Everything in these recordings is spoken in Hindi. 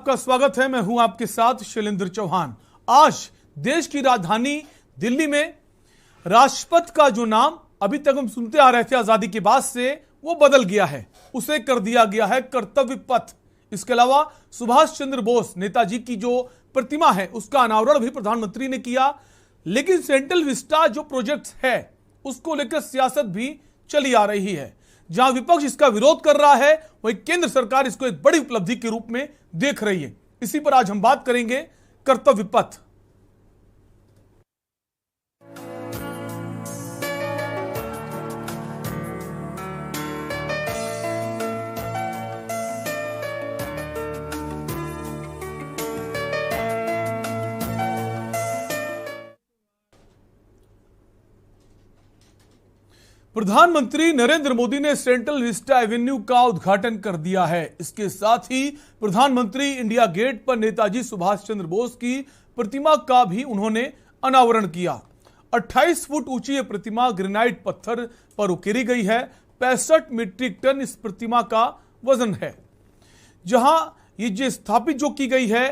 आपका स्वागत है। मैं हूं आपके साथ शैलेंद्र चौहान। आज देश की राजधानी दिल्ली में राजपथ का जो नाम अभी तक हम सुनते आ रहे थे आजादी के बाद से, वो बदल गया है। उसे कर दिया गया है कर्तव्य पथ। इसके अलावा सुभाष चंद्र बोस नेताजी की जो प्रतिमा है उसका अनावरण भी प्रधानमंत्री ने किया। लेकिन सेंट्रल विस्टा जो प्रोजेक्ट है उसको लेकर सियासत भी चली आ रही है। जहां विपक्ष इसका विरोध कर रहा है, वहीं केंद्र सरकार इसको एक बड़ी उपलब्धि के रूप में देख रही है। इसी पर आज हम बात करेंगे कर्तव्य पथ। प्रधानमंत्री नरेंद्र मोदी ने सेंट्रल विस्टा एवेन्यू का उद्घाटन कर दिया है। इसके साथ ही प्रधानमंत्री इंडिया गेट पर नेताजी सुभाष चंद्र बोस की प्रतिमा का भी उन्होंने अनावरण किया। 28 फुट ऊंची यह प्रतिमा ग्रेनाइट पत्थर पर उकेरी गई है। 65 मीट्रिक टन इस प्रतिमा का वजन है। जहां ये स्थापित जो की गई है,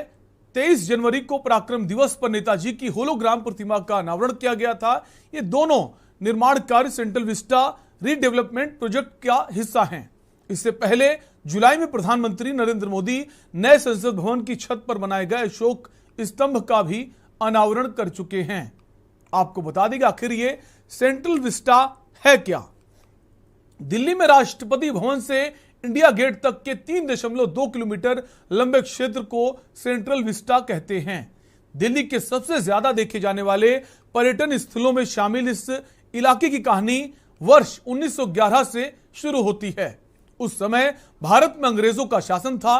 23 जनवरी को पराक्रम दिवस पर नेताजी की होलोग्राम प्रतिमा का अनावरण किया गया था। ये दोनों निर्माण कार्य सेंट्रल विस्टा रीडेवलपमेंट प्रोजेक्ट का हिस्सा हैं। इससे पहले जुलाई में प्रधानमंत्री नरेंद्र मोदी नए संसद भवन की छत पर बनाए गए अशोक स्तंभ का भी अनावरण कर चुके हैं। आपको बता दें कि आखिर ये सेंट्रल विस्टा है क्या। दिल्ली में राष्ट्रपति भवन से इंडिया गेट तक के 3.2 किलोमीटर लंबे क्षेत्र को सेंट्रल विस्टा कहते हैं। दिल्ली के सबसे ज्यादा देखे जाने वाले पर्यटन स्थलों में शामिल इस इलाके की कहानी वर्ष 1911 से शुरू होती है। उस समय भारत में अंग्रेजों का शासन था।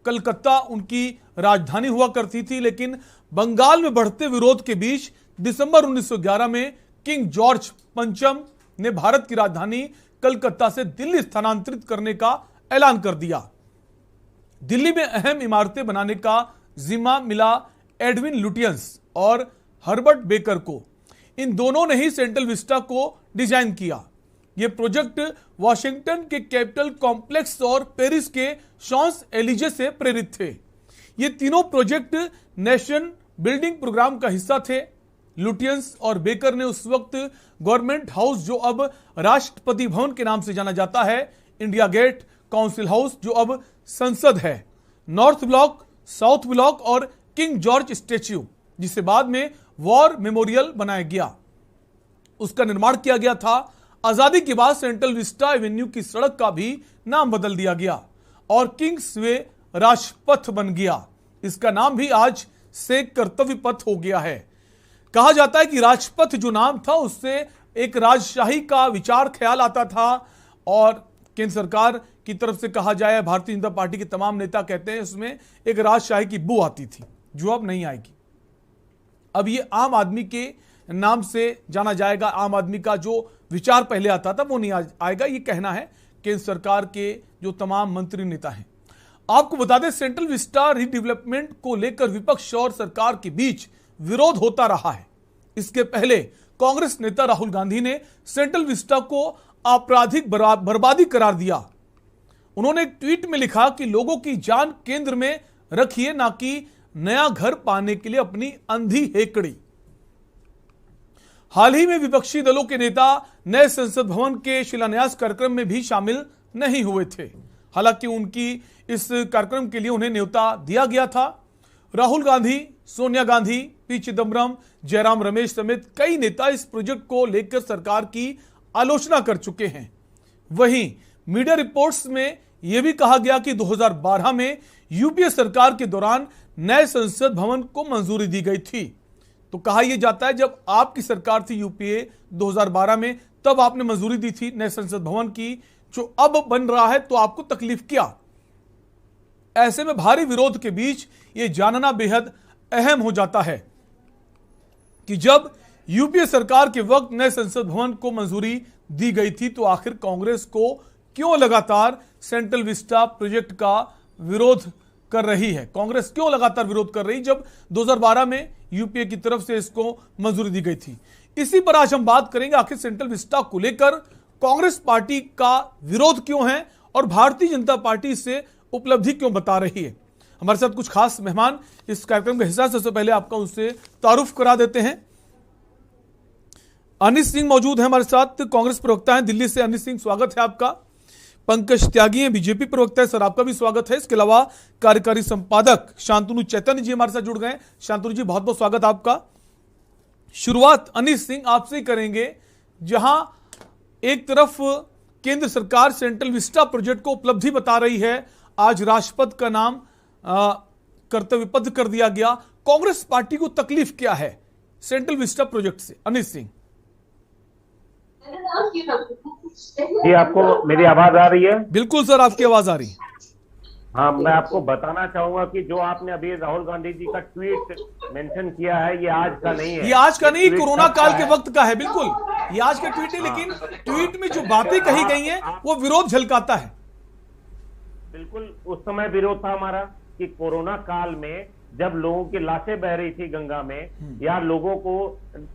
कलकत्ता उनकी राजधानी हुआ करती थी, लेकिन बंगाल में बढ़ते विरोध के बीच दिसंबर 1911 में किंग जॉर्ज पंचम ने भारत की राजधानी कलकत्ता से दिल्ली स्थानांतरित करने का ऐलान कर दिया। दिल्ली में अहम इमारतें बनाने का जिम्मा मिला एडविन लुटियंस और हर्बर्ट बेकर को। इन दोनों ने ही सेंट्रल विस्टा को डिजाइन किया। यह प्रोजेक्ट वॉशिंगटन के कैपिटल कॉम्प्लेक्स और पेरिस के शॉन्स एलिजे से प्रेरित थे। ये तीनों प्रोजेक्ट नेशन बिल्डिंग प्रोग्राम का हिस्सा थे। लुटियंस और बेकर ने उस वक्त गवर्नमेंट हाउस, जो अब राष्ट्रपति भवन के नाम से जाना जाता है, इंडिया गेट, काउंसिल हाउस जो अब संसद है, नॉर्थ ब्लॉक, साउथ ब्लॉक और किंग जॉर्ज स्टैच्यू, जिसे बाद में वॉर मेमोरियल बनाया गया, उसका निर्माण किया गया था। आजादी के बाद सेंट्रल विस्टा एवेन्यू की सड़क का भी नाम बदल दिया गया और किंग्स वे राजपथ बन गया। इसका नाम भी आज से कर्तव्य पथ हो गया है। कहा जाता है कि राजपथ जो नाम था उससे एक राजशाही का विचार ख्याल आता था और केंद्र सरकार की तरफ से कहा जाए, भारतीय जनता पार्टी के तमाम नेता कहते हैं उसमें एक राजशाही की बू आती थी, जो अब नहीं आएगी। अब ये आम आदमी के नाम से जाना जाएगा। आम आदमी का जो विचार पहले आता था वो नहीं आएगा, ये कहना है केंद्र सरकार के जो तमाम मंत्री नेता हैं। आपको बता दें, सेंट्रल विस्टा रीडेवलपमेंट को लेकर विपक्ष और सरकार के बीच विरोध होता रहा है। इसके पहले कांग्रेस नेता राहुल गांधी ने सेंट्रल विस्टा को आपराधिक बर्बादी करार दिया। उन्होंने एक ट्वीट में लिखा कि लोगों की जान केंद्र में रखिए, ना कि नया घर पाने के लिए अपनी अंधी हेकड़ी। हाल ही में विपक्षी दलों के नेता नए संसद भवन के शिलान्यास कार्यक्रम में भी शामिल नहीं हुए थे। हालांकि उनकी इस कार्यक्रम के लिए उन्हें न्योता दिया गया था। राहुल गांधी, सोनिया गांधी, पी चिदम्बरम, जयराम रमेश समेत कई नेता इस प्रोजेक्ट को लेकर सरकार की आलोचना कर चुके हैं। वहीं मीडिया रिपोर्ट्स में यह भी कहा गया कि 2012 में यूपीए सरकार के दौरान नए संसद भवन को मंजूरी दी गई थी। तो कहा यह जाता है जब आपकी सरकार थी यूपीए 2012 में, तब आपने मंजूरी दी थी नए संसद भवन की, जो अब बन रहा है तो आपको तकलीफ क्या। ऐसे में भारी विरोध के बीच यह जानना बेहद अहम हो जाता है कि जब यूपीए सरकार के वक्त नए संसद भवन को मंजूरी दी गई थी तो आखिर कांग्रेस को क्यों लगातार सेंट्रल विस्टा प्रोजेक्ट का विरोध कर रही है। कांग्रेस क्यों लगातार विरोध कर रही जब 2012 में यूपीए की तरफ से इसको मंजूरी दी गई थी। इसी पर आज हम बात करेंगे, आखिर सेंट्रल विस्टा को लेकर कांग्रेस पार्टी का विरोध क्यों है और भारतीय जनता पार्टी से उपलब्धि क्यों बता रही है। हमारे साथ कुछ खास मेहमान इस कार्यक्रम का हिस्सा। सबसे पहले आपका उनसे तारुफ करा देते हैं। अनित सिंह मौजूद है हमारे साथ, कांग्रेस प्रवक्ता हैं दिल्ली से। अनित सिंह, स्वागत है आपका। पंकज त्यागी हैं, बीजेपी प्रवक्ता है, सर आपका भी स्वागत है। इसके अलावा कार्यकारी संपादक शांतनु चैतन्य जी हमारे साथ जुड़ गए। शांतनु जी, बहुत बहुत स्वागत आपका। शुरुआत अनित सिंह आपसे ही करेंगे। जहां एक तरफ केंद्र सरकार सेंट्रल विस्टा प्रोजेक्ट को उपलब्धि बता रही है, आज राष्ट्रपति का नाम कर्तव्य पद कर दिया गया, कांग्रेस पार्टी को तकलीफ क्या है सेंट्रल विस्टा प्रोजेक्ट से? अनित सिंह जी, आपको मेरी आवाज आ रही है? बिल्कुल सर, आपकी आवाज आ रही है। हाँ, मैं आपको बताना चाहूंगा कि जो आपने अभी राहुल गांधी जी का ट्वीट मेंशन किया है, ये आज का नहीं है। ये आज का नहीं, कोरोना काल के वक्त का है। बिल्कुल, ये आज का ट्वीट है, लेकिन ट्वीट में जो बातें कही गई हैं वो विरोध झलकाता है। बिल्कुल, उस समय विरोध था हमारा कि कोरोना काल में जब लोगों की लाशें बह रही थी गंगा में, या लोगों को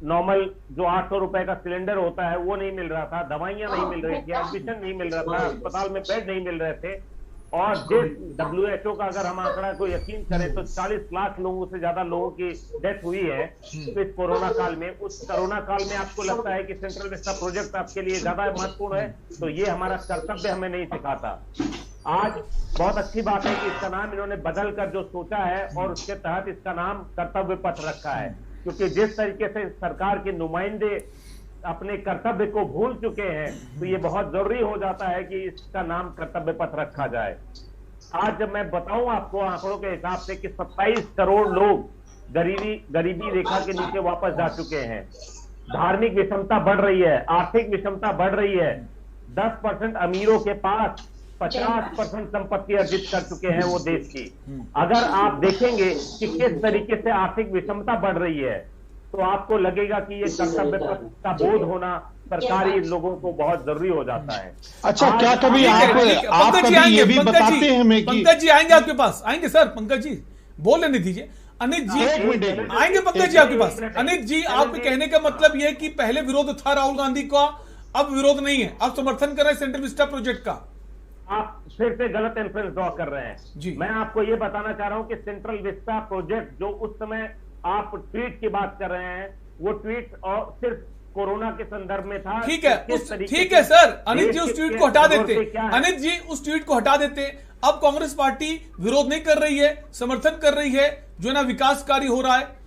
नॉर्मल जो 800 रुपए का सिलेंडर होता है वो नहीं मिल रहा था, दवाइयां नहीं मिल रही थी, एडमिशन नहीं मिल रहा था, अस्पताल में बेड नहीं मिल रहे थे। और जिस WHO का अगर हम आंकड़ा को यकीन करें तो 40 लाख लोगों से ज्यादा लोगों की डेथ हुई है तो इस कोरोना काल में। उस कोरोना काल में आपको लगता है कि सेंट्रल विस्टा प्रोजेक्ट आपके लिए ज्यादा महत्वपूर्ण है? तो ये हमारा कर्तव्य हमें नहीं सिखाता। आज बहुत अच्छी बात है कि इसका नाम इन्होंने बदल कर जो सोचा है और उसके तहत इसका नाम कर्तव्य पथ रखा है, क्योंकि जिस तरीके से सरकार के नुमाइंदे अपने कर्तव्य को भूल चुके हैं तो ये बहुत जरूरी हो जाता है कि इसका नाम कर्तव्य पथ रखा जाए। आज जब मैं बताऊं आपको आंकड़ों के हिसाब से कि 27 करोड़ लोग गरीबी रेखा के नीचे वापस जा चुके हैं, धार्मिक विषमता बढ़ रही है, आर्थिक विषमता बढ़ रही है, 10% अमीरों के पास 50% संपत्ति अर्जित कर चुके हैं वो देश की। अगर आप देखेंगे कि किस तरीके से आर्थिक विषमता बढ़ रही है तो आपको लगेगा कि ये कर्तव्य का बोध होना सरकारी लोगों को बहुत जरूरी हो जाता है। अच्छा, क्या कभी आप कभी ये भी बताते हैं हमें कि पंकज जी आएंगे आपके पास? आएंगे सर, पंकज जी बोल लेने दीजिए। अनित जी आएंगे पंकज जी आपके पास। अनित जी, आपके कहने का मतलब यह कि पहले विरोध था राहुल गांधी का, अब विरोध नहीं है, अब समर्थन कर रहे हैं सेंट्रल विस्टा प्रोजेक्ट का। आप फिर से गलत इन्फ्लुएंस ड्रॉ कर रहे हैं जी। मैं आपको ये बताना चाह रहा हूं कि सेंट्रल विस्टा प्रोजेक्ट जो उस समय आप ट्वीट की बात कर रहे हैं, वो ट्वीट और सिर्फ कोरोना के संदर्भ में था। ठीक है, ठीक है सर, अनित जी उस ट्वीट को हटा देते, अनित जी उस ट्वीट को हटा देते। अब कांग्रेस पार्टी विरोध नहीं कर रही है, समर्थन कर रही है, जो ना विकास कार्य हो रहा है।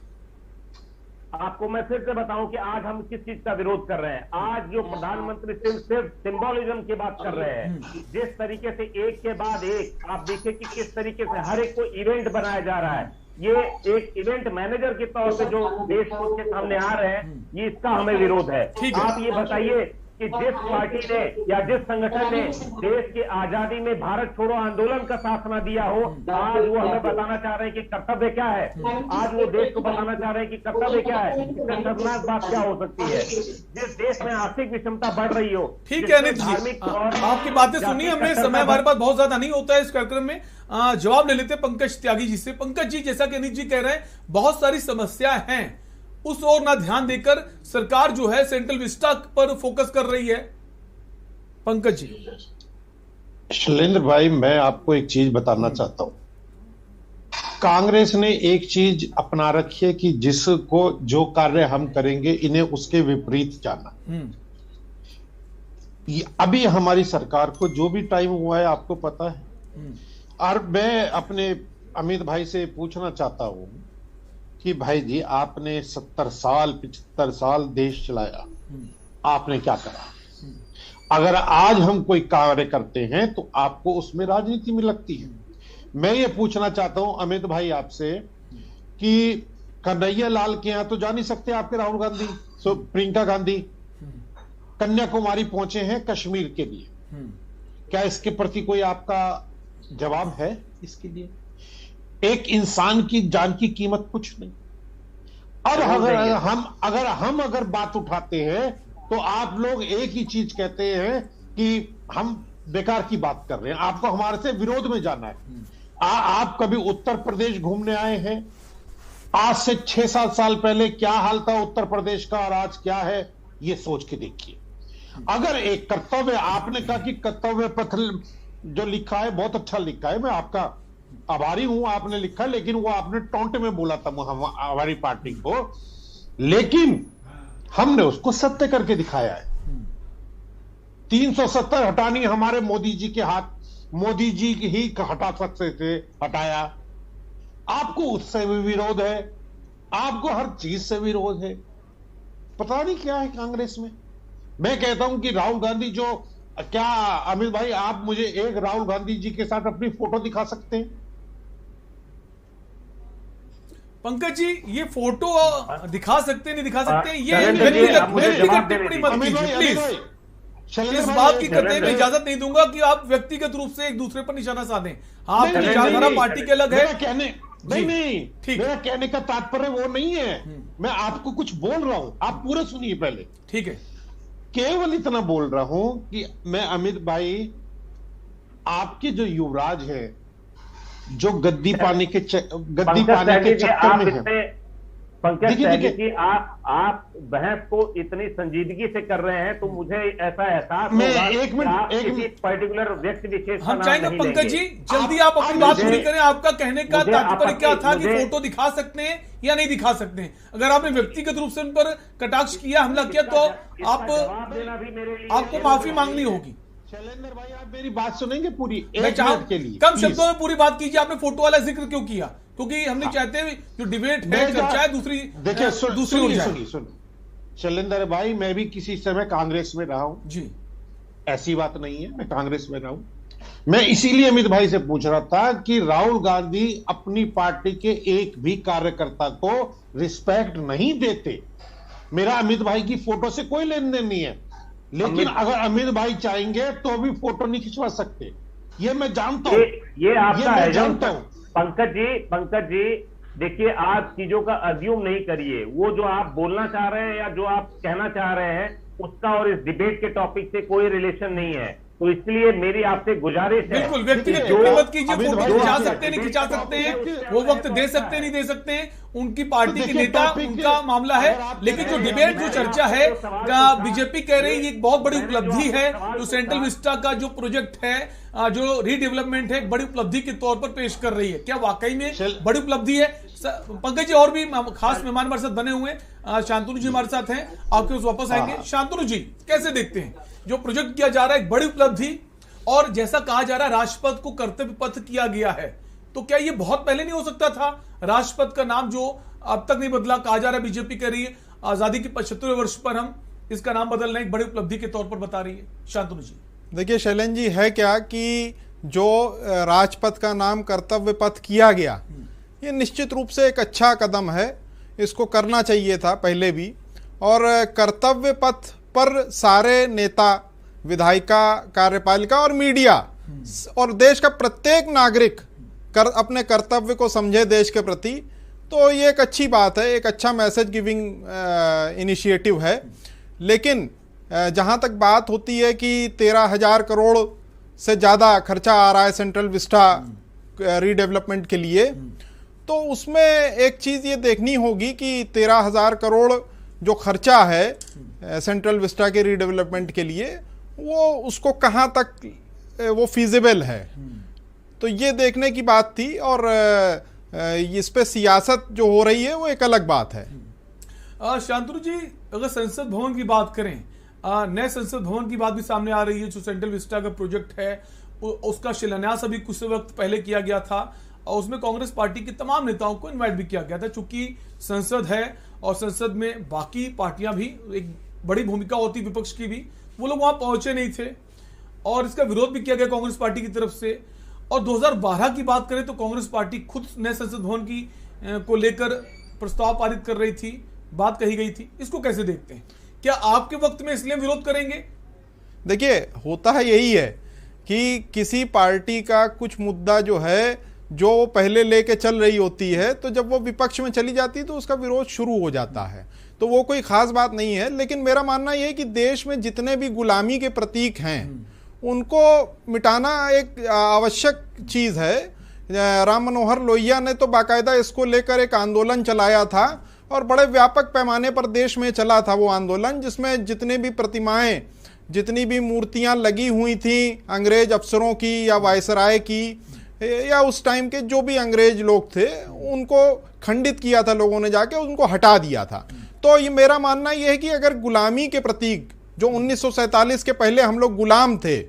आपको मैं फिर से बताऊं कि आज हम किस चीज का विरोध कर रहे हैं। आज जो प्रधानमंत्री सिर्फ सिंबोलिज्म की बात कर रहे हैं, जिस तरीके से एक के बाद एक आप देखिए कि किस तरीके से हर एक को इवेंट बनाया जा रहा है। ये एक इवेंट मैनेजर के तौर पे जो देश के सामने आ रहे हैं, ये इसका हमें विरोध है। आप ये बताइए कि जिस पार्टी ने या जिस संगठन ने देश की आजादी में भारत छोड़ो आंदोलन का साथ न दिया हो, आज वो हमें बताना चाह रहे हैं कि कर्तव्य क्या है। आज वो देश को बताना चाह रहे हैं कि कर्तव्य क्या है। इससे शर्मनाक बात क्या हो सकती है? जिस देश में आर्थिक विषमता बढ़ रही हो। ठीक है अनित जी, आपकी बातें सुनिए हमने, समय हमारे पास बहुत ज्यादा नहीं होता है इस कार्यक्रम में। जवाब ले लेते हैं पंकज त्यागी जी से। पंकज जी, जैसा कि अनित जी कह रहे हैं, बहुत सारी समस्याएं हैं, उस ओर ना ध्यान देकर सरकार जो है सेंट्रल विस्टा पर फोकस कर रही है। पंकज जी। शैलेंद्र भाई, मैं आपको एक चीज बताना चाहता हूं। कांग्रेस ने एक चीज अपना रखी है कि जिसको जो कार्य हम करेंगे इन्हें उसके विपरीत जाना। अभी हमारी सरकार को जो भी टाइम हुआ है आपको पता है। और मैं अपने अमित भाई से पूछना चाहता हूं कि भाई जी, आपने 70 साल 75 साल देश चलाया, आपने क्या करा? अगर आज हम कोई कार्य करते हैं तो आपको उसमें राजनीति में लगती है। मैं ये पूछना चाहता हूं अमित भाई आपसे कि कन्हैया लाल के यहां तो जा नहीं सकते आपके राहुल गांधी, प्रियंका गांधी कन्याकुमारी पहुंचे हैं कश्मीर के लिए। क्या इसके प्रति कोई आपका जवाब है? इसके लिए एक इंसान की जान की कीमत कुछ नहीं। अब अगर हम बात उठाते हैं तो आप लोग एक ही चीज कहते हैं कि हम बेकार की बात कर रहे हैं, आपको हमारे से विरोध में जाना है। आप कभी उत्तर प्रदेश घूमने आए हैं? आज से 6-7 साल पहले क्या हाल था उत्तर प्रदेश का और आज क्या है, ये सोच के देखिए। अगर एक कर्तव्य, आपने कहा कि कर्तव्य पथ जो लिखा है बहुत अच्छा लिखा है, मैं आपका आभारी हूं आपने लिखा, लेकिन वो आपने टोंट में बोला था हमारी पार्टी को, लेकिन हमने उसको सत्य करके दिखाया है। 370 हटानी हमारे मोदी जी के हाथ, मोदी जी ही हटा सकते थे, हटाया। आपको उससे भी विरोध है, आपको हर चीज से विरोध है, पता नहीं क्या है कांग्रेस में। मैं कहता हूं कि राहुल गांधी जो, क्या अमित भाई आप मुझे एक राहुल गांधी जी के साथ अपनी फोटो दिखा सकते हैं? पंकज जी, ये फोटो दिखा सकते नहीं दिखा सकते, ये शैलेंद्र जी, आप मुझे व्यक्तिगत जवाब देने टिप्पणी दीजिए। मत अमित कीजिए भाई, प्लीज। शैलेंद्र इस भाई, बात की कतई मैं शैलेंद्र- इजाजत नहीं दूंगा कि आप व्यक्तिगत रूप से एक दूसरे पर निशाना साधें। आप नहीं, नहीं, विचारधारा नहीं, पार्टी के अलग है। मेरा कहने नहीं, ठीक। मेरा कहने का तात्पर्य वो नहीं है। मैं आपको कुछ बोल रहा हूं, आप पूरा सुनिए पहले। ठीक है, केवल इतना बोल रहा हूं कि मैं अमित भाई, आपके जो युवराज है, जो गद्दी पाने के चक्कर में है, पंकज देखिए, सहनी देखिए। जी, आप बहस को इतनी संजीदगी से कर रहे हैं तो मुझे ऐसा एहसास मैं होगा एक कि मिनट- आप एक किसी मिनट। पर्टिकुलर व्यक्ति विशेष का हम नाम चाहेंगे नहीं पंकज जी लेंगे। जल्दी आप अपनी आप बात मुझे- पूरी करें। आपका कहने का मुझे तात्पर्य क्या था कि मुझे- फोटो दिखा सकते हैं या नहीं दिखा सकते हैं? अगर आपने व्यक्तिगत रूप से उन पर कटाक्ष किया, हमला किया, तो इसका आप जवाब देना भी मेरे लिए आपको माफी मांगनी होगी। शैलेंद्र भाई, आप मेरी बात सुनेंगे पूरी मैं एक चाहूं मिनट के लिए? Come please. शब्दों में पूरी बात कीजिए। आपने फोटो वाला जिक्र क्यों किया? क्योंकि हमने चाहते हैं जो डिबेट है, मैं चर्चा है, दूसरी देखिए, दूसरी ओर जाए। सुनिए शैलेंद्र भाई, मैं भी किसी समय कांग्रेस में रहा हूं, जी, ऐसी बात नहीं है, मैं कांग्रेस में रहा हूं। मैं इसीलिए अमित भाई से पूछ रहा था कि राहुल गांधी अपनी पार्टी के एक भी कार्यकर्ता को रिस्पेक्ट नहीं देते। मेरा अमित भाई की फोटो से कोई लेन देन नहीं है, लेकिन अगर अमित भाई चाहेंगे तो भी फोटो नहीं खिंचवा सकते, ये मैं जानता हूं, ये आपका मैं है जानता हूं। पंकज जी देखिए, आप चीजों का अज्यूम नहीं करिए। वो जो आप बोलना चाह रहे हैं या जो आप कहना चाह रहे हैं, उसका और इस डिबेट के टॉपिक से कोई रिलेशन नहीं है। तो इसलिए मेरी आपसे गुजारिश है, बिल्कुल व्यक्तिगत जो- टिप्पणी मत कीजिए। अमित फोटो भाई, खिंचा जो सकते हैं, नहीं खिंचा सकते हैं, वो वक्त दे सकते हैं, नहीं दे सकते हैं, उनकी पार्टी के देखिए, नेता, टॉपिक उनका मामला है। अगर आप लेकिन जो कह रहे हैं, डिबेट, जो चर्चा है, बीजेपी कह रही है ये एक बहुत बड़ी उपलब्धि है, जो सेंट्रल विस्टा का जो प्रोजेक्ट है, जो रीडेवलपमेंट है, एक बड़ी उपलब्धि के तौर पर पेश कर रही है। क्या वाकई में बड़ी उपलब्धि है? पंकज जी, और भी खास मेहमान हमारे साथ बने हुए हैं, शांतनु जी हमारे साथ हैं, आपके उस वापस आएंगे। शांतनु जी, कैसे देखते हैं जो प्रोजेक्ट किया जा रहा है, एक बड़ी उपलब्धि, और जैसा कहा जा रहा है राष्ट्रपति को कर्तव्य पथ किया गया है, तो क्या ये बहुत पहले नहीं हो सकता था? राष्ट्रपति का नाम जो अब तक नहीं बदला, कहा जा रहा है बीजेपी कह रही है आजादी के 75वें वर्ष पर हम इसका नाम बदल रहे हैं, एक बड़ी उपलब्धि के तौर पर बता रही है। शांतनु जी, देखिए शैलेंद्र जी, है क्या कि जो राजपथ का नाम कर्तव्य पथ किया गया, ये निश्चित रूप से एक अच्छा कदम है, इसको करना चाहिए था पहले भी। और कर्तव्य पथ पर सारे नेता, विधायिका, कार्यपालिका और मीडिया और देश का प्रत्येक नागरिक अपने कर्तव्य को समझे देश के प्रति, तो ये एक अच्छी बात है, एक अच्छा मैसेज गिविंग इनिशिएटिव है। लेकिन जहाँ तक बात होती है कि 13,000 करोड़ से ज़्यादा खर्चा आ रहा है सेंट्रल विस्टा रीडेवलपमेंट के लिए, तो उसमें एक चीज़ ये देखनी होगी कि 13,000 करोड़ जो खर्चा है सेंट्रल विस्टा के रीडेवलपमेंट के लिए, वो उसको कहाँ तक वो फीजिबल है, तो ये देखने की बात थी। और इस पे सियासत जो हो रही है वो एक अलग बात है। शांतनु जी, अगर संसद भवन की बात करें, नए संसद भवन की बात भी सामने आ रही है, जो सेंट्रल विस्टा का प्रोजेक्ट है, उसका शिलान्यास अभी कुछ वक्त पहले किया गया था, और उसमें कांग्रेस पार्टी के तमाम नेताओं को इनवाइट भी किया गया था। चूंकि संसद है और संसद में बाकी पार्टियां भी, एक बड़ी भूमिका होती विपक्ष की भी, वो लोग वहां पहुंचे नहीं थे, और इसका विरोध भी किया गया कांग्रेस पार्टी की तरफ से। और 2012 की बात करें तो कांग्रेस पार्टी खुद नए संसद भवन की को लेकर प्रस्ताव पारित कर रही थी, बात कही गई थी। इसको कैसे देखते हैं? क्या आपके वक्त में इसलिए विरोध करेंगे? देखिए, होता है यही है कि किसी पार्टी का कुछ मुद्दा जो है, जो वो पहले लेके चल रही होती है, तो जब वो विपक्ष में चली जाती है तो उसका विरोध शुरू हो जाता है, तो वो कोई खास बात नहीं है। लेकिन मेरा मानना यह है कि देश में जितने भी गुलामी के प्रतीक हैं उनको मिटाना एक आवश्यक चीज़ है। राम मनोहर लोहिया ने तो बाकायदा इसको लेकर एक आंदोलन चलाया था, और बड़े व्यापक पैमाने पर देश में चला था वो आंदोलन, जिसमें जितने भी प्रतिमाएं, जितनी भी मूर्तियां लगी हुई थी अंग्रेज अफसरों की या वायसराय की, या उस टाइम के जो भी अंग्रेज लोग थे उनको खंडित किया था लोगों ने, जाके उनको हटा दिया था। तो ये मेरा मानना ये है कि अगर गुलामी के प्रतीक जो 1947 के पहले हम लोग गुलाम थे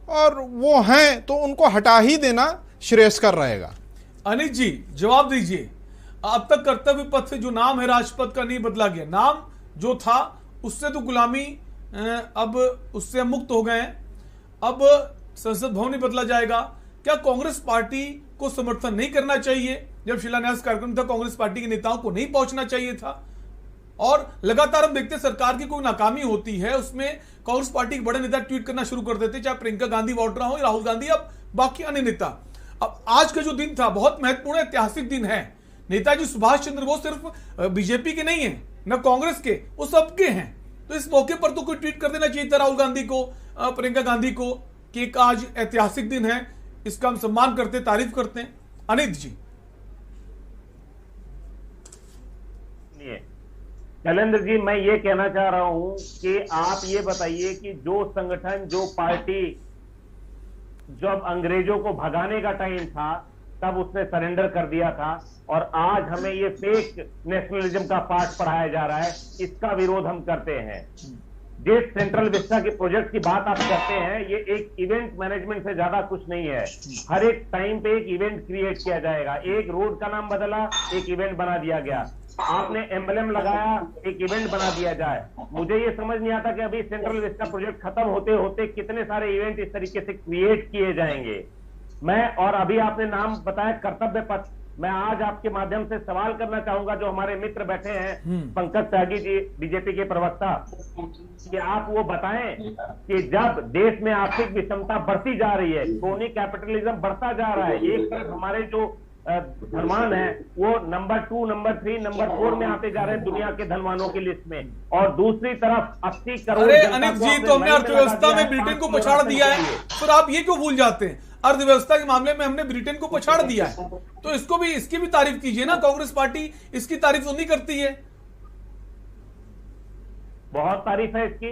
और वो हैं, तो उनको हटा ही देना श्रेयस्कर रहेगा। अनिल जी जवाब दीजिए, अब तक कर्तव्य पथ से जो नाम है राजपथ का नहीं बदला गया, नाम जो था उससे तो गुलामी अब उससे हम मुक्त हो गए हैं, अब संसद भवन ही बदला जाएगा। क्या कांग्रेस पार्टी को समर्थन नहीं करना चाहिए? जब शिलान्यास कार्यक्रम था कांग्रेस पार्टी के नेताओं को नहीं पहुंचना चाहिए था? और लगातार हम देखते हैं सरकार की कोई नाकामी होती है उसमें कांग्रेस पार्टी के बड़े नेता ट्वीट करना शुरू कर देते, चाहे प्रियंका गांधी वाड्रा हो, राहुल गांधी, अब बाकी अन्य नेता। अब आज का जो दिन था बहुत महत्वपूर्ण ऐतिहासिक दिन है। नेताजी सुभाष चंद्र बोस सिर्फ बीजेपी के नहीं है न कांग्रेस के, वो सबके हैं। तो इस मौके पर तो कोई ट्वीट कर देना चाहिए था राहुल गांधी को, प्रियंका गांधी को, कि एक आज ऐतिहासिक दिन है, इसका हम सम्मान करते, तारीफ करते हैं। अनित जी। शैलेंद्र जी, मैं ये कहना चाह रहा हूं कि आप ये बताइए कि जो संगठन, जो पार्टी जब अंग्रेजों को भगाने का टाइम था तब उसने सरेंडर कर दिया था, और आज हमें ये फेक नेशनलिज्म का पाठ पढ़ाया जा रहा है, इसका विरोध हम करते हैं। जिस सेंट्रल विस्टा के प्रोजेक्ट की बात आप करते हैं, ये एक इवेंट मैनेजमेंट से ज्यादा कुछ नहीं है। हर एक टाइम पे एक इवेंट क्रिएट किया जाएगा। एक रोड का नाम बदला, एक इवेंट बना दिया गया। आपने एम्बलम लगाया, एक इवेंट बना दिया जाए। मुझे ये समझ नहीं आता कि अभी सेंट्रल विस्टा प्रोजेक्ट खत्म होते होते कितने सारे इवेंट इस तरीके से क्रिएट किए जाएंगे। और अभी आपने नाम बताया कर्तव्य पथ, मैं आज आपके माध्यम से सवाल करना चाहूंगा, जो हमारे मित्र बैठे हैं, पंकज त्यागी जी बीजेपी के प्रवक्ता, कि आप वो बताएं कि जब देश में आर्थिक विषमता बढ़ती जा रही है, क्रोनी कैपिटलिज्म बढ़ता जा रहा है, एक तरफ हमारे जो धनवान है वो नंबर 2, नंबर 3, नंबर 4 में आते जा रहे हैं दुनिया के धनवानों की लिस्ट में, और दूसरी तरफ 80 करोड़। अरे अनिल जी, तो हमने अर्थव्यवस्था में ब्रिटेन को पछाड़ दिया है, फिर आप ये क्यों भूल जाते हैं? अर्थव्यवस्था के मामले में हमने ब्रिटेन को पछाड़ दिया है, तो इसकी भी तारीफ कीजिए ना। कांग्रेस पार्टी इसकी तारीफ तो नहीं करती है। बहुत तारीफ है इसकी।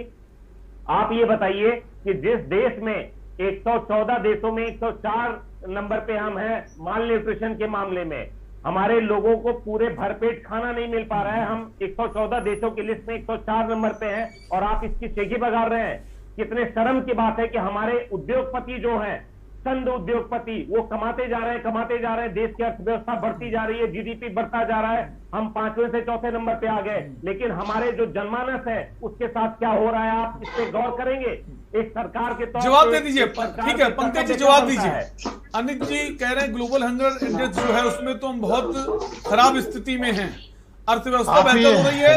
आप ये बताइए कि जिस देश में 114 देशों में 104 नंबर पे हम हैं माल न्यूट्रिशन के मामले में, हमारे लोगों को पूरे भरपेट खाना नहीं मिल पा रहा है, हम 114 देशों की लिस्ट में 104 नंबर पे हैं, और आप इसकी चेकी बगा रहे हैं। कितने शर्म की बात है कि हमारे उद्योगपति जो हैं, चंद उद्योगपति, वो कमाते जा रहे हैं, देश की अर्थव्यवस्था बढ़ती जा रही है, जीडीपी बढ़ता जा रहा है, हम 5वें से 4थे नंबर पे आ गए, लेकिन हमारे जो जनमानस है उसके साथ क्या हो रहा है, आप इस पे गौर करेंगे? एक सरकार के तौर पर जवाब दे दीजिए। ठीक है पंकज जी, जवाब दीजिए। अनित जी कह रहे हैं ग्लोबल हंगर इंडेक्स जो है उसमें तो हम बहुत खराब स्थिति में हैं, अर्थव्यवस्था बेहतर हो रही है।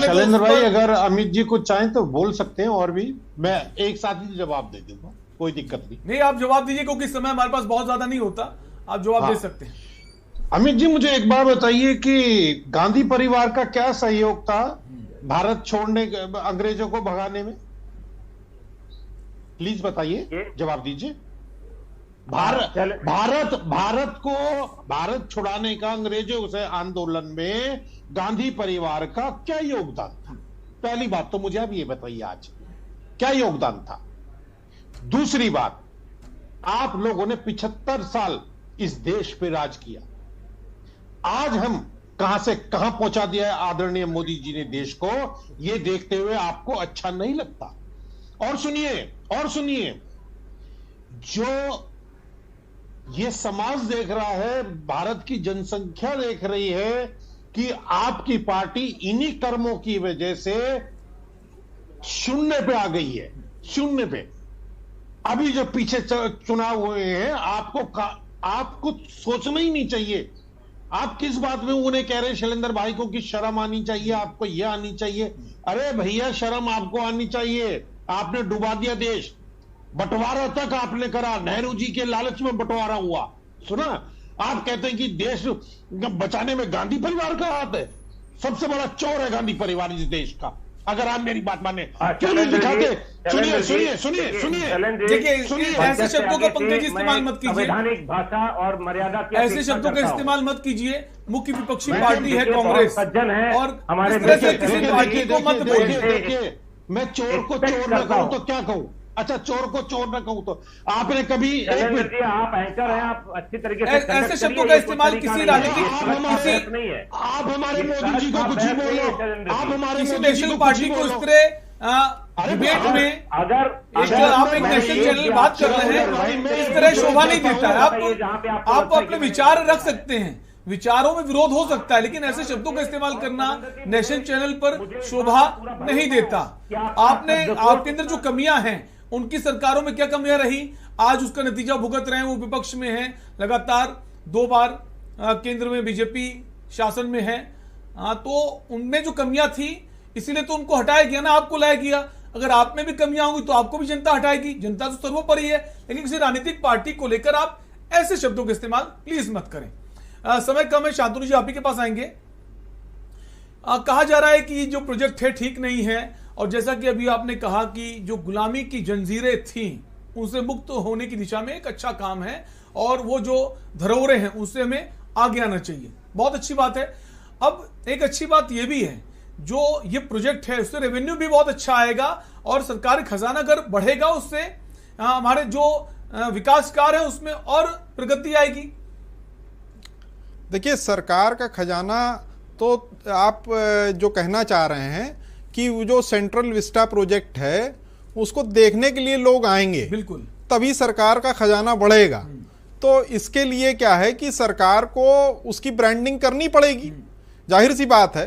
शैलेंद्र भाई, अगर अमित जी को चाहें तो बोल सकते हैं, और भी मैं एक साथ ही जवाब दे दूंगा, कोई दिक्कत नहीं। आप जवाब दीजिए क्योंकि समय हमारे पास बहुत ज्यादा नहीं होता, आप जवाब दे सकते हैं। अमित जी, मुझे एक बात बताइए कि गांधी परिवार का क्या सहयोग था भारत छोड़ने, अंग्रेजों को भगाने में? प्लीज बताइए, जवाब दीजिए। भारत छुड़ाने का अंग्रेजों से आंदोलन में गांधी परिवार का क्या योगदान था? पहली बात तो मुझे अब ये बताइए, आज क्या योगदान था? दूसरी बात, आप लोगों ने 75 साल इस देश पे राज किया, आज हम कहां से कहां पहुंचा दिया है आदरणीय मोदी जी ने देश को, यह देखते हुए आपको अच्छा नहीं लगता? और सुनिए, जो ये समाज देख रहा है, भारत की जनसंख्या देख रही है कि आपकी पार्टी इन्हीं कर्मों की वजह से शून्य पे आ गई है, शून्य पे। अभी जो पीछे चुनाव हुए हैं, आपको सोचना ही नहीं चाहिए। आप किस बात में उन्हें कह रहे हैं शैलेंद्र भाई को कि शर्म आनी चाहिए, आपको यह आनी चाहिए? अरे भैया, शर्म आपको आनी चाहिए। आपने डुबा दिया देश, बंटवारा तक आपने करा, नेहरू जी के लालच में बंटवारा हुआ। सुना, आप कहते हैं कि देश बचाने में गांधी परिवार का हाथ है। सबसे बड़ा चोर है गांधी परिवार इस देश का, अगर आप मेरी बात माने। क्यों नहीं दिखाते? सुनिए, देखिए, ऐसे शब्दों का पंकज जी इस्तेमाल मत कीजिए, संवैधानिक भाषा और मर्यादा, ऐसे शब्दों का इस्तेमाल मत कीजिए। मुख्य विपक्षी पार्टी है कांग्रेस, सज्जन है, और हमारे किसी पार्टी को मत बोलिए। देखिए, मैं चोर को चोर न कहूं तो क्या कहूं? अच्छा चोर को चोर न कहूं तो आपने कभी एक मिनट, आप एंकर हैं, आप अच्छी तरीके से ऐसे शब्दों का इस्तेमाल किसी राजनीतिक नहीं है। आप हमारे मोदी जी को कुछ ही बोलो, आप हमारे किसी मोदी जी नेशनल को कुछ पार्टी ही को इस बोलो। तरह डिबेट में अगर आप एक नेशनल चैनल बात कर रहे हैं, इस तरह शोभा नहीं देता है। आप अपने विचार रख सकते हैं, विचारों में विरोध हो सकता है, लेकिन ऐसे शब्दों का इस्तेमाल करना नेशनल चैनल पर शोभा नहीं देता। आपने आपके अंदर जो कमियां हैं, उनकी सरकारों में क्या कमियां रही, आज उसका नतीजा भुगत रहे हैं। वो विपक्ष में है, लगातार 2 बार केंद्र में बीजेपी शासन में है, तो उनमें जो कमियां थी इसीलिए तो उनको हटाया गया ना, आपको लाया गया। अगर आप में भी कमियां होंगी तो आपको भी जनता हटाएगी। जनता तो सर्वोपरि है, लेकिन किसी राजनीतिक पार्टी को लेकर आप ऐसे शब्दों का इस्तेमाल प्लीज मत करें। समय कम है, शांतनु जी आप ही के पास आएंगे। कहा जा रहा है कि जो प्रोजेक्ट है ठीक नहीं है, और जैसा कि अभी आपने कहा कि जो गुलामी की जंजीरें थी उनसे मुक्त होने की दिशा में एक अच्छा काम है, और वो जो धरोहरें हैं उससे हमें आगे आना चाहिए। बहुत अच्छी बात है। अब एक अच्छी बात यह भी है, जो ये प्रोजेक्ट है उससे रेवेन्यू भी बहुत अच्छा आएगा, और सरकारी खजाना अगर बढ़ेगा उससे हमारे जो विकास कार्य है उसमें और प्रगति आएगी। देखिए, सरकार का खजाना तो आप जो कहना चाह रहे हैं कि वो जो सेंट्रल विस्टा प्रोजेक्ट है उसको देखने के लिए लोग आएंगे, बिल्कुल, तभी सरकार का खजाना बढ़ेगा। तो इसके लिए क्या है कि सरकार को उसकी ब्रांडिंग करनी पड़ेगी, जाहिर सी बात है,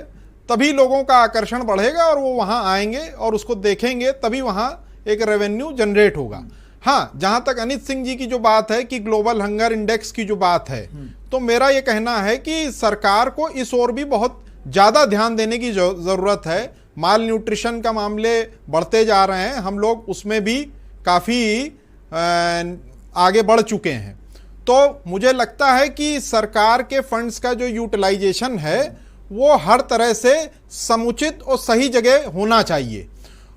तभी लोगों का आकर्षण बढ़ेगा और वो वहां आएंगे और उसको देखेंगे, तभी वहां एक रेवेन्यू जनरेट होगा। हाँ, जहां तक अनित सिंह जी की जो बात है कि ग्लोबल हंगर इंडेक्स की जो बात है, तो मेरा ये कहना है कि सरकार को इस ओर भी बहुत ज्यादा ध्यान देने की जरूरत है। माल न्यूट्रिशन का मामले बढ़ते जा रहे हैं, हम लोग उसमें भी काफी आगे बढ़ चुके हैं। तो मुझे लगता है कि सरकार के फंड्स का जो यूटिलाइजेशन है वो हर तरह से समुचित और सही जगह होना चाहिए।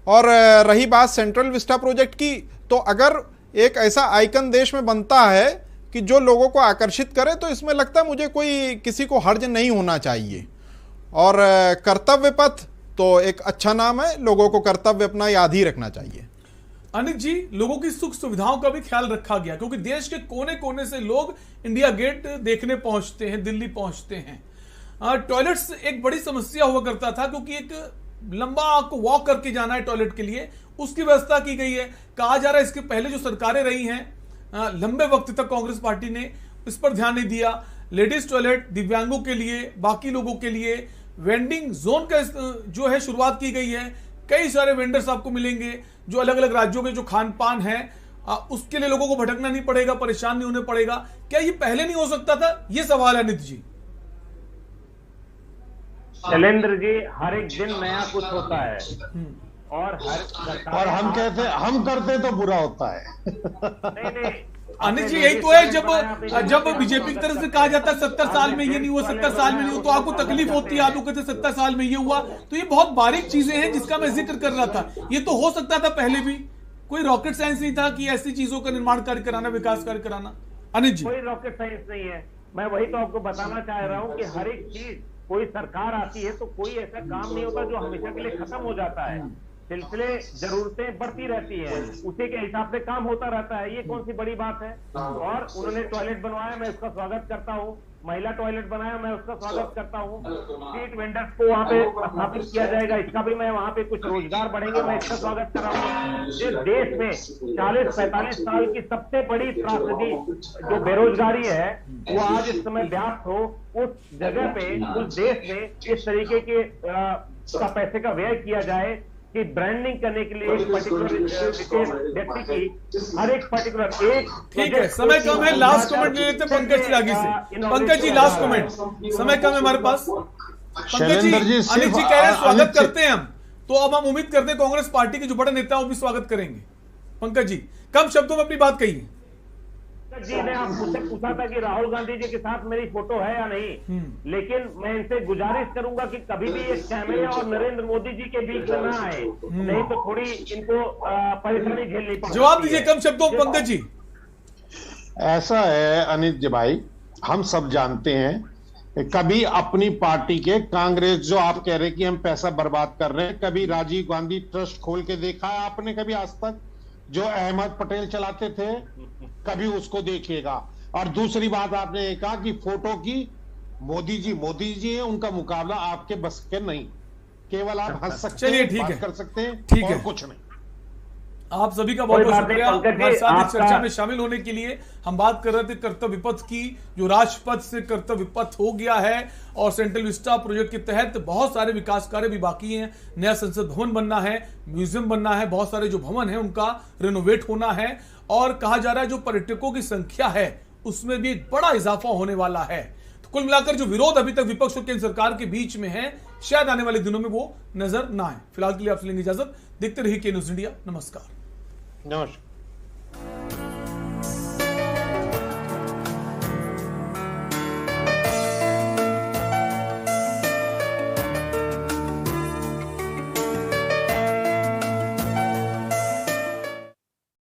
और रही बात सेंट्रल विस्टा प्रोजेक्ट की, तो अगर एक ऐसा आइकन देश में बनता है कि जो लोगों को आकर्षित करे, तो इसमें लगता है मुझे कोई किसी को हर्ज नहीं होना चाहिए। और कर्तव्य पथ तो एक अच्छा नाम है, लोगों को कर्तव्य अपना याद ही रखना चाहिए। अनित जी, लोगों की सुख सुविधाओं का भी ख्याल रखा गया, क्योंकि देश के कोने कोने से लोग इंडिया गेट देखने पहुंचते हैं, दिल्ली पहुंचते हैं। टॉयलेट्स एक बड़ी समस्या हुआ करता था, क्योंकि एक लंबा आपको वॉक करके जाना है टॉयलेट के लिए, उसकी व्यवस्था की गई है। कहा जा रहा है इसके पहले जो सरकारें रही हैं लंबे वक्त तक कांग्रेस पार्टी ने इस पर ध्यान नहीं दिया। लेडीज टॉयलेट दिव्यांगों के लिए, बाकी लोगों के लिए वेंडिंग जोन का जो है शुरुआत की गई है। कई सारे वेंडर्स आपको मिलेंगे जो अलग अलग राज्यों के जो खान पान है उसके लिए लोगों को भटकना नहीं पड़ेगा, परेशान नहीं होने पड़ेगा। क्या ये पहले नहीं हो सकता था? ये सवाल है अनित जी। शैलेंद्र जी, हर एक दिन नया कुछ होता है, और हम करते तो बुरा होता है। नहीं, अनित जी, यही तो है, जब बीजेपी की तरफ से कहा जाता है 70 साल में ये नहीं हुआ, 70 साल में नहीं हुआ, तो आपको तकलीफ होती है। आप लोग कहते 70 साल में ये हुआ, तो ये बहुत बारीक चीजें हैं जिसका मैं जिक्र कर रहा था। ये तो हो सकता था पहले भी, कोई रॉकेट साइंस नहीं था कि ऐसी चीजों का निर्माण कार्य कराना, विकास कार्य कराना। अनित जी, कोई रॉकेट साइंस नहीं है। मैं वही तो आपको बताना चाह रहा हूँ कि हर एक चीज, कोई सरकार आती है तो कोई ऐसा काम नहीं होता जो हमेशा के लिए खत्म हो जाता है। सिलसिले जरूरतें बढ़ती रहती हैं, उसी के हिसाब से काम होता रहता है। ये कौन सी बड़ी बात है? और उन्होंने टॉयलेट बनवाया, मैं उसका स्वागत करता हूँ। महिला टॉयलेट बनाया, मैं उसका स्वागत करता हूँ। स्ट्रीट वेंडर्स को वहाँ पे स्थापित किया जाएगा, इसका भी मैं वहाँ पे कुछ रोजगार बढ़ेंगे, मैं इसका स्वागत कर रहा हूँ। इस देश में 40-45 साल की सबसे बड़ी त्रासदी जो बेरोजगारी है वो आज इस समय व्याप्त हो, उस जगह पे, उस देश में इस तरीके के का पैसे का व्यय किया जाए कि ब्रांडिंग करने के लिए एक पर्टिकुलर व्यक्ति की हर एक पर्टिकुलर एक। ठीक है, समय कम है, लास्ट कमेंट ले लेते हैं पंकज त्यागी से। पंकज जी, लास्ट कमेंट, समय कम है हमारे पास। पंकज जी, अनित जी कह रहे हैं स्वागत करते हैं हम, तो अब हम उम्मीद करते हैं कांग्रेस पार्टी के जो बड़े नेता वो भी स्वागत करेंगे। पंकज जी, कम शब्दों में अपनी बात कहिए। जी, ने आपसे पूछा था कि राहुल गांधी जी के साथ मेरी फोटो है या नहीं, लेकिन मैं इनसे गुजारिश करूंगा कि कभी भी ये कैमरे और नरेंद्र मोदी जी के बीच में ना आए, नहीं तो थोड़ी इनको परेशानी झेलनी पड़ेगी। जवाब दीजिए कम शब्दों में पंकज जी। ऐसा है अनित जी भाई, हम सब जानते हैं, कभी अपनी पार्टी के कांग्रेस जो आप कह रहे हैं कि हम पैसा बर्बाद कर रहे हैं, कभी राजीव गांधी ट्रस्ट खोल के देखा है आपने कभी आज तक? जो अहमद पटेल चलाते थे, कभी उसको देखिएगा। और दूसरी बात आपने ये कहा कि फोटो की मोदी जी है, उनका मुकाबला आपके बस के नहीं, केवल आप हंस सकते चलिए, हैं, ठीक बात है, कर सकते हैं, ठीक और है। कुछ नहीं। आप सभी का बहुत बहुत शुक्रिया पंकज जी, हमारे साथ इस चर्चा आपका- में शामिल होने के लिए। हम बात कर रहे थे कर्तव्य पथ की, जो राजपथ से कर्तव्य पथ हो गया है और सेंट्रल विस्टा प्रोजेक्ट के तहत बहुत सारे विकास कार्य भी बाकी हैं। नया संसद भवन बनना है, म्यूजियम बनना है, बहुत सारे जो भवन है उनका रिनोवेट होना है, और कहा जा रहा है जो पर्यटकों की संख्या है उसमें भी एक बड़ा इजाफा होने वाला है। तो कुल मिलाकर जो विरोध अभी तक विपक्ष और केंद्र सरकार के बीच में है, शायद आने वाले दिनों में वो नजर ना आए। फिलहाल के लिए आपसे लेंगे इजाजत। देखते रहिए के न्यूज़ इंडिया। नमस्कार। नमस्कार।